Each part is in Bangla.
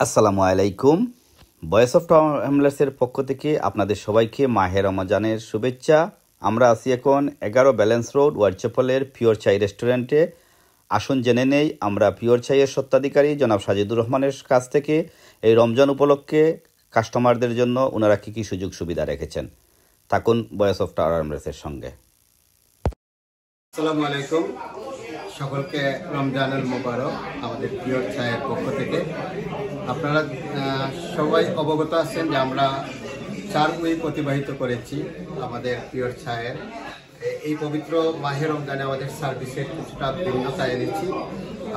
আসসালামু আলাইকুম। ভয়েস অফ ট্রাভেলার্সের পক্ষ থেকে আপনাদের সবাইকে মাহে রমজানের শুভেচ্ছা। আমরা আছি এখন 11 ব্যালেন্স রোড ওয়ার্ডচেপলের পিওর চাই রেস্টুরেন্টে। আসুন জেনে নেই আমরা পিওর চাইয়ের স্বত্বাধিকারী জনাব সাজিদুর রহমানের কাছ থেকে এই রমজান উপলক্ষে কাস্টমারদের জন্য ওনারা কী কী সুযোগ সুবিধা রেখেছেন। থাকুন ভয়েস অফ ট্রাভেলার্সের সঙ্গে। আসসালামু আলাইকুম, সকলকে রমজানুল মুবারক আমাদের পিওর চায়ের পক্ষ থেকে। আপনারা সবাই অবগত আছেন যে আমরা 4 উইক অতিবাহিত করেছি আমাদের পিওর চায়ের। এই পবিত্র মাহে রমজানে আমাদের সার্ভিসের কিছুটা ভিন্নতা এনেছি।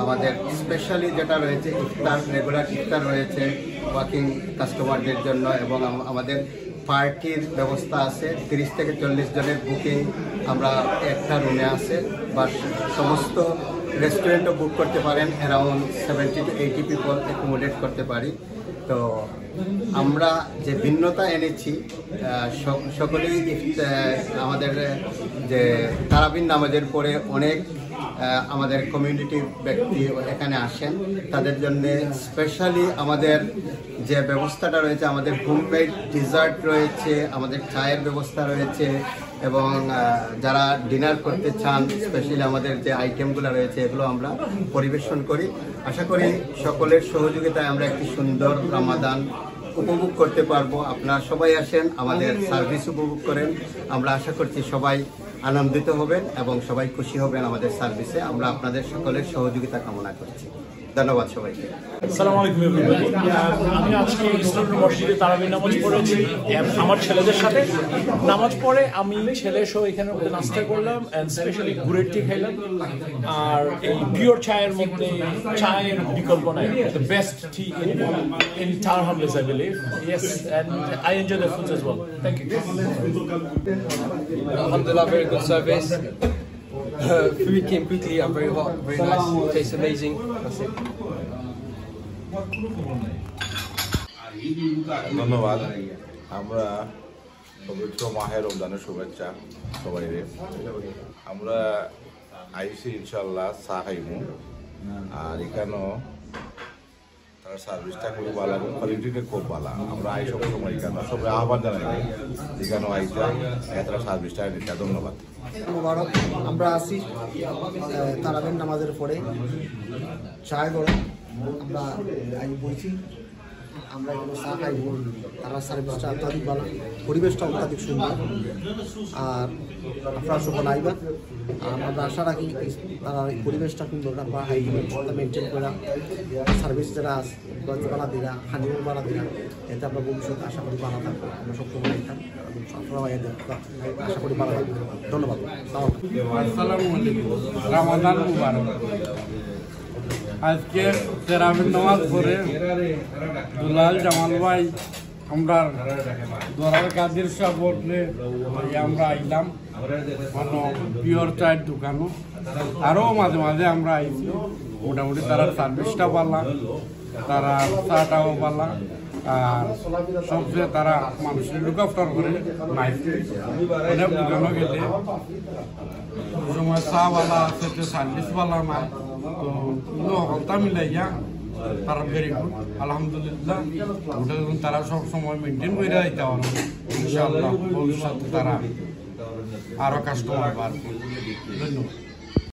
আমাদের স্পেশালি যেটা রয়েছে ইফতার, রেগুলার ইফতার রয়েছে ওয়াকিং কাস্টমারদের জন্য, এবং আমাদের পার্টির ব্যবস্থা আছে। 30 থেকে 40 জনের বুকিং আমরা একটা রুমে আছে, বা সমস্ত রেস্টুরেন্টও বুক করতে পারেন। অ্যারাউন্ড 70 to 80 পিপল অ্যাকোমোডেট করতে পারি। তো আমরা যে ভিন্নতা এনেছি, সকলেই আমাদের যে তারাবিন নামাজের পরে অনেক আমাদের কমিউনিটি ব্যক্তি এখানে আসেন, তাদের জন্য স্পেশালি আমাদের যে ব্যবস্থাটা রয়েছে, আমাদের হোমমেড ডিজার্ট রয়েছে, আমাদের চায়ের ব্যবস্থা রয়েছে, এবং যারা ডিনার করতে চান স্পেশালি আমাদের যে আইটেমগুলো রয়েছে এগুলো আমরা পরিবেশন করি। আশা করি সকলের সহযোগিতায় আমরা একটি সুন্দর রমাদান উপভোগ করতে পারবো। আপনারা সবাই আসেন, আমাদের সার্ভিস উপভোগ করেন। আমরা আশা করছি সবাই আনন্দিত হবেন এবং সবাই খুশি হবেন আমাদের সার্ভিসে। আমরা আপনাদের সকলের সহযোগিতা কামনা করছি। ধন্যবাদ সবাইকে। আসসালামু আলাইকুম এভরিবডি। আমি আজকে ইসলামপুর মসজিদে তারাবি নামাজ পড়েছি আমার ছেলেদের সাথে। নামাজ পড়ে আমি ছেলে সহ এখানে মধ্যে নাস্তা করলাম, অ্যান্ড স্পেশালি গুড়ের টি খাইলাম। আর এই পিওর চায়ের মধ্যে চায়ের বিকল্প নাই, the best tea in tower hamlets I believe. Yes, and I enjoy the foods as well. Thank you. Alhamdulillah, very good service. Food came quickly and very hot, very nice. Tastes amazing. That's it. ধন্যবাদ। আমরা পবিত্র মাহে রমজানের শুভেচ্ছা সবাইরে। আমরা আইসি ইনশাল্লাহ চা খাইমু, আর এখানেও তার সার্ভিসটা খুব ভালো এবং কোয়ালিটিটা খুব ভালো। আমরা আই সব সময় এখানে সবাই আহ্বান জানাই যেখানেও আইসা তারা সার্ভিসটা নিতে। ধন্যবাদ। মুবারক। আমরা আসি তারাবিন নামাজের পরে চায় করে আমরা বলছি আমরা এখানে চা খাইব। তারা সার্ভিসটা অত্যাধিক ভালো, পরিবেশটা অত্যাধিক সুন্দর। আর আপনারা সকল আইবা, আর আমরা আশা রাখি তারা এই পরিবেশটা সুন্দর বা হাইজিনটা মেনটেন করা, সার্ভিস যারা বানা দিলা, খানিও বানা দিলা, এতে আমরা ভবিষ্যতে আশা করি বানা থাকবো। আমরা সবসময় আইতাম, আপনারা আশা করি বানা থাকবো। ধন্যবাদ। আসসালামু আলাইকুম, রমাদান মুবারক। আজকে তারাবির নামাজ পড়ে দুলাল জামাল ভাই আমরা দরার কাদের সব বললে আমরা আইলাম পিওর চায়ের দোকানও। আরও মাঝে মাঝে আমরা আইছি, মোটামুটি তারা সার্ভিসটা পারলাম, তারা চাটাও পারলাম, আর সবচেয়ে তারা মানুষের লুক আফটার করে নাইছে। অনেক দোকানও গেলে সময় চাওয়ালা আছে, সার্ভিসওয়ালা নাই, তো হলতা মিলাইয়া তারা ভেরি গুড। আলহামদুলিল্লাহ, ওটা যখন তারা সব সময় মেনটেন করে দিতে পারবো, ইনশাআল্লাহ ভবিষ্যতে তারা আরো কাস্টমার বাড়বে। ধন্যবাদ।